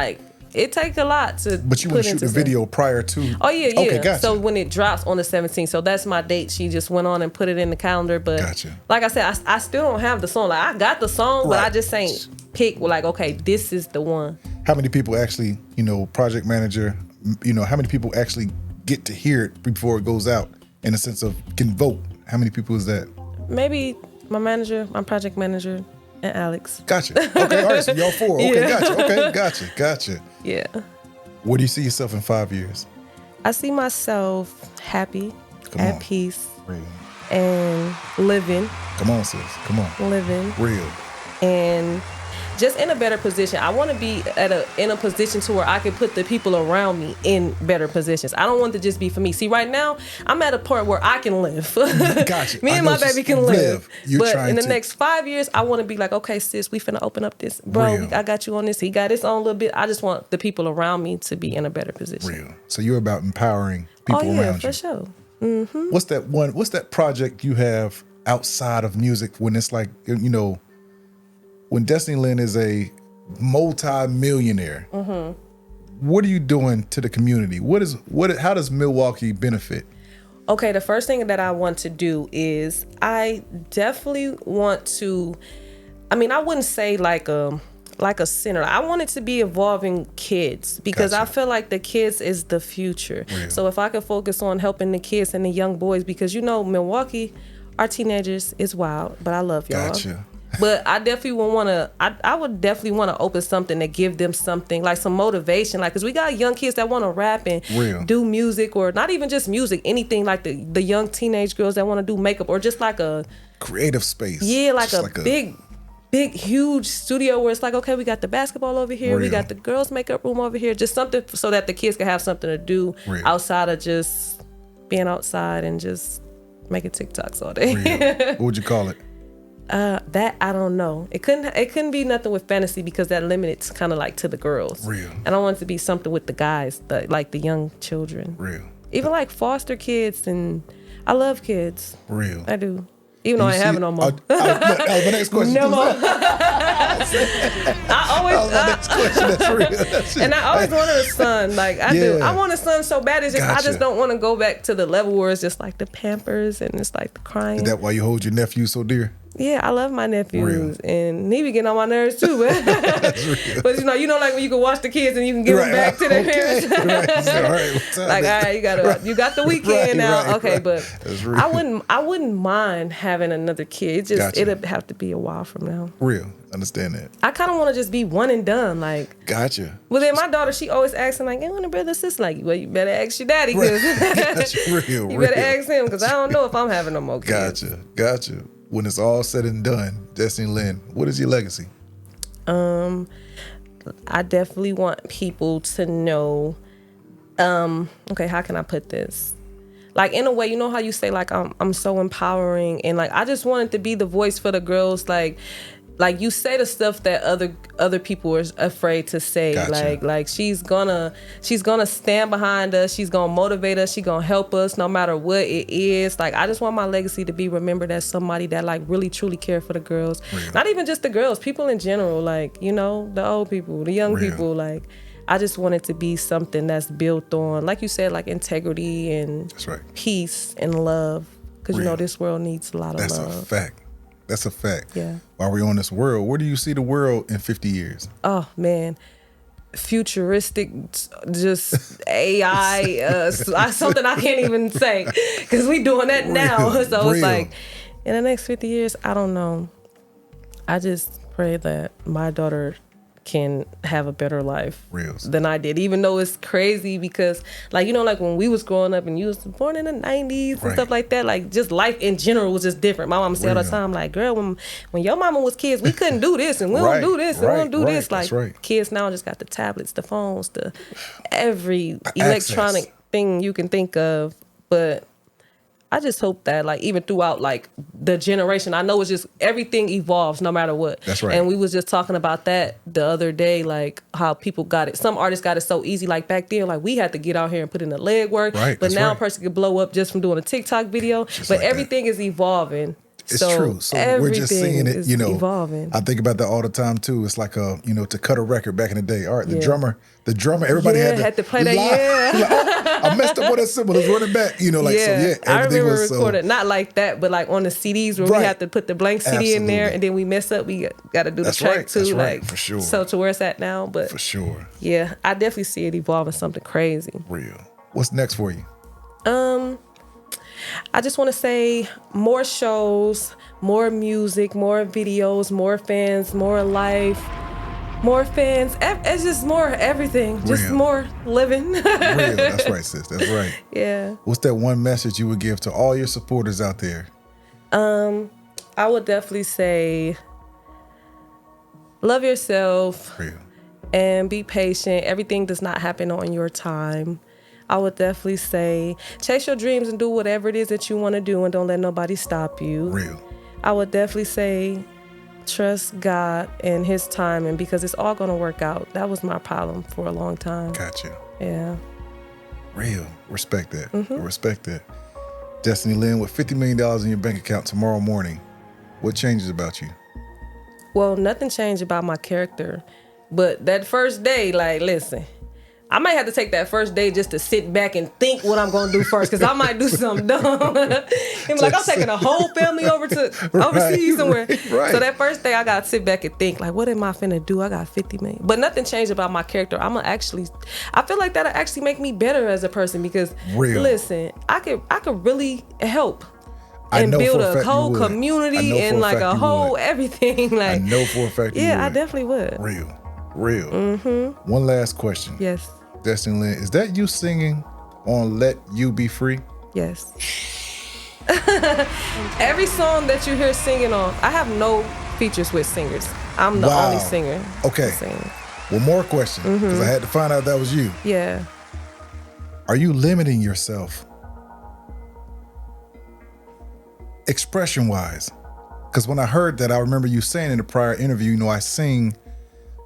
it takes a lot to. But you want to shoot the video prior to. Oh yeah. Okay, gotcha. So when it drops on the 17th, so that's my date. She just went on and put it in the calendar. But Gotcha. like I said, I still don't have the song. Like I got the song, but I Right. just ain't pick. Like, okay, this is the one. How many people actually, project manager, how many people actually get to hear it before it goes out in the sense of can vote? How many people is that? Maybe my manager, my project manager, and Alex. Gotcha. Okay, all right, so y'all 4. Okay, Yeah. gotcha. Okay, gotcha. Yeah. Where do you see yourself in 5 years? I see myself happy, Come on. at peace, Real. and living, Come on, sis. Come on. Real. and just in a better position. I want to be in a position to where I can put the people around me in better positions. I don't want it to just be for me. See, right now I'm at a point where I can live. Gotcha. Me I and know my baby can live. You're But trying in the to- next 5 years, I want to be like, okay, sis, we finna open up this. Bro, Real. I got you on this. He got his own little bit. I just want the people around me to be in a better position. Real. So you're about empowering people Oh yeah, around for you. sure. What's that project you have outside of music when it's like, when Destinee Lynn is a multi-millionaire, what are you doing to the community? How does Milwaukee benefit? Okay, the first thing that I want to do is I definitely want to, I wouldn't say like a center. I want it to be involving kids because Gotcha. I feel like the kids is the future. Real. So if I could focus on helping the kids and the young boys, because Milwaukee, our teenagers is wild, but I love y'all. Gotcha. But I definitely would want to. I would definitely want to open something to give them something like some motivation, like because we got young kids that want to rap and Real. do music, or not even just music, anything like the young teenage girls that want to do makeup, or just like a Creative space. like Just a big huge studio where it's like, okay, we got the basketball over here, we Real. got the girls makeup room over here, just something so that the kids can have something to do Real. outside of just being outside and just making TikToks all day. Real. What would you call it? That I don't know. It couldn't be nothing with fantasy because that limits kind of like to the girls. Real. And I want it to be something with the guys, like the young children. Real. Even like foster kids, and I love kids. Real. I do. Even though I ain't have it no more. My next question. No more. My next question. That's real. And I always wanted a son. Like I do. Yeah. I want a son so bad. It's just I Gotcha. just don't want to go back to the level where it's just like the Pampers and it's like the crying. Is that why you hold your nephew so dear? Yeah, I love my nephews, and he be getting on my nerves too. But you know, like when you can watch the kids and you can give them back to their parents. Like, all right, you got the weekend now. Okay, but I wouldn't mind having another kid. It'd have to be a while from now. Real, understand that. I kind of want to just be one and done. Like, gotcha. Well, then my daughter, she always asking like, "Hey, when a brother sister?" Like, well, you better ask your daddy because you better ask him because I don't know if I'm having no more kids. Gotcha. When it's all said and done, Destinee Lynn, what is your legacy? I definitely want people to know, okay, how can I put this? Like, in a way, you know how you say, like, I'm so empowering, and, like, I just wanted to be the voice for the girls, like you say the stuff that other people are afraid to say. Gotcha. Like she's gonna stand behind us. She's gonna motivate us. She's gonna help us no matter what it is. Like, I just want my legacy to be remembered as somebody that, like, really truly care for the girls. Real. Not even just the girls, people in general. Like, you know, the old people, the young people. Like, I just want it to be something that's built on, like you said, like integrity and peace and love. Because, you know, this world needs a lot of love. That's a fact. That's a fact. Yeah. While we're on this world, where do you see the world in 50 years? Oh, man. Futuristic, just AI, something I can't even say because we doing that now. So it's like, in the next 50 years, I don't know. I just pray that my daughter can have a better life than I did, even though it's crazy because, like, you know, like when we was growing up and you was born in the 90s and stuff like that, like, just life in general was just different. My mama said all the time, like, girl, when your mama was kids, we couldn't do this and we don't do this and we don't do this. Like, kids now just got the tablets, the phones, every electronic thing you can think of. But I just hope that, like, even throughout, like, the generation, I know it's just everything evolves no matter what. That's right. And we was just talking about that the other day, like how people got it. Some artists got it so easy. Like, back then, like, we had to get out here and put in the legwork. Right. But now a person could blow up just from doing a TikTok video. Just but like everything is evolving. It's true. So we're just seeing it, you know, evolving. I think about that all the time too. It's like you know, to cut a record back in the day. All right, the drummer, everybody had to play that. Like, I messed up with a cymbal. Let's run it back. You know, like I remember recorded not like that, but like on the CDs where we have to put the blank CD in there, and then we mess up. We got to do the track too. That's like for sure. So to where it's at now, but for sure. Yeah, I definitely see it evolving something crazy. Real. What's next for you? I just want to say more shows, more music, more videos, more fans, more life, more fans. It's just more everything. Just more living. Real. That's right, sis. That's right. Yeah. What's that one message you would give to all your supporters out there? I would definitely say love yourself. Real. And be patient. Everything does not happen on your time. I would definitely say chase your dreams and do whatever it is that you want to do and don't let nobody stop you. Real. I would definitely say trust God and his timing because it's all going to work out. That was my problem for a long time. Gotcha. Yeah. Real. Respect that. Respect that. Destinee Lynn, with $50 million in your bank account tomorrow morning, what changes about you? Well, nothing changed about my character. But that first day, like, listen, I might have to take that first day just to sit back and think what I'm going to do first because I might do something dumb. And like, I'm taking a whole family over to overseas somewhere. Right. So that first day, I got to sit back and think, like, what am I finna do? I got 50 million. But nothing changed about my character. I feel like that'll actually make me better as a person because, listen, I could really help. And build a whole community and like a whole everything. Like, I know for a fact you would. Yeah, I definitely would. Real. One last question. Yes. Destinee Lynn, is that you singing on Let You Be Free? Yes. Every song that you hear singing on, I have no features with singers. I'm the only singer. Okay. One more question, because I had to find out that was you. Yeah. Are you limiting yourself expression-wise? Because when I heard that, I remember you saying in a prior interview, you know, I sing,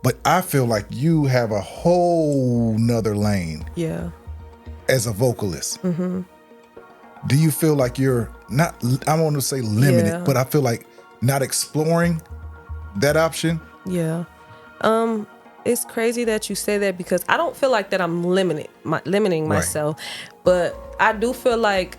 but I feel like you have a whole nother lane. Yeah. As a vocalist. Do you feel like you're not, I don't want to say limited, but I feel like not exploring that option? Yeah. It's crazy that you say that because I don't feel like that I'm limiting myself, but I do feel like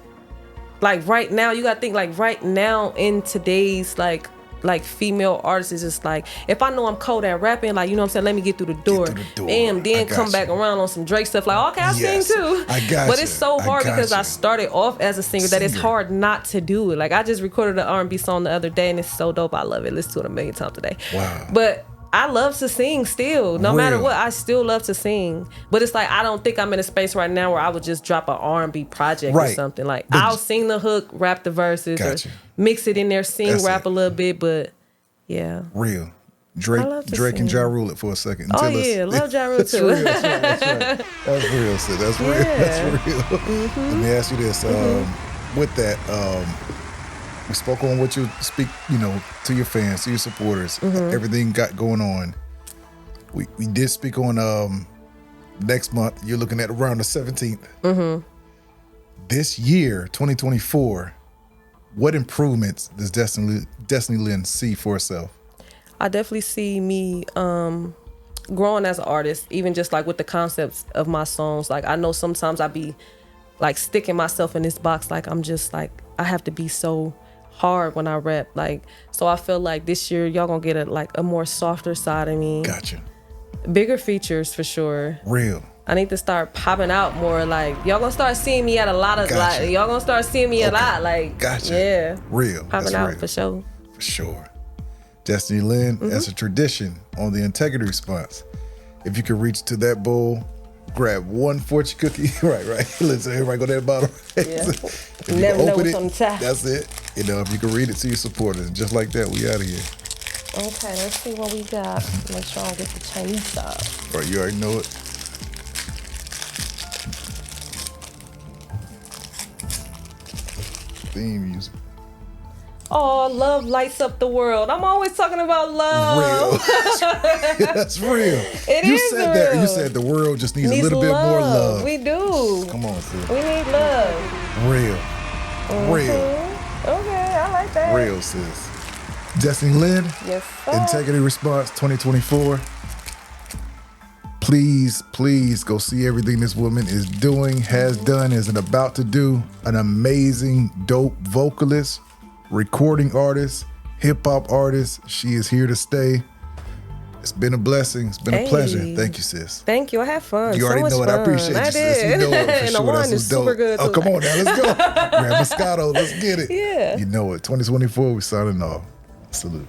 right now, you got to think like right now in today's like like female artists is just like, if I know I'm cold at rapping, like, you know what I'm saying, let me get through the door. Bam, then come back around on some Drake stuff, like, okay, I sing too. I got But it's so hard because I started off as a singer that it's Singer. hard not to do it. Like, I just recorded an R&B song the other day and it's so dope. I love it. Listen to it a million times today. Wow. But I love to sing still. No matter what, I still love to sing. But it's like, I don't think I'm in a space right now where I would just drop an R&B project or something. Like, I'll sing the hook, rap the verses, or mix it in there, sing, rap a little bit. But yeah. Real. Drake and Ja Rule it for a second. Oh yeah, love Ja Rule too. Real. That's real, sis. That's real. That's real. Mm-hmm. Let me ask you this. With that, we spoke on what you speak, you know, to your fans, to your supporters, everything got going on. We did speak on next month. You're looking at around the 17th. This year, 2024, what improvements does Destinee Lynn see for herself? I definitely see me growing as an artist, even just like with the concepts of my songs. Like, I know sometimes I be like sticking myself in this box, like I'm just like, I have to be so hard when I rap. Like, so I feel like this year y'all gonna get a more softer side of me. Gotcha. Bigger features for sure. Real. I need to start popping out more. Like, y'all gonna start seeing me at a lot of like, y'all gonna start seeing me a lot. Like, yeah. Real. Popping out for sure. For sure. Destinee Lynn, as a tradition on the Integrity Response, if you could reach to that bowl, grab one fortune cookie. right. Listen, everybody go to that bottom. Yeah. Never know what's on the top. That's it. You know, if you can read it to your supporters, just like that, we out of here. Okay, let's see what we got. Make sure I don't get the Chinese stuff. Right, you already know it. Theme music. Oh, love lights up the world. I'm always talking about love. Real. That's real. You said real. that. You said the world just needs a little bit more love. We do. Come on, sis. We need love. Real. Real. Okay, I like that. Real, sis. Destinee Lynn, yes, sir. Integrity Response 2024. Please go see everything this woman is doing, has done, is about to do. An amazing, dope vocalist, recording artist, hip-hop artist. She is here to stay. It's been a blessing. It's been a pleasure. Thank you, sis. Thank you. I had fun. You already know it. I appreciate you, sis. You know it for and sure. the wine That's is dope. super good. Oh, come on now. Let's go. Grab Moscato. Let's get it. Yeah. You know it. 2024, we signing off. Salute.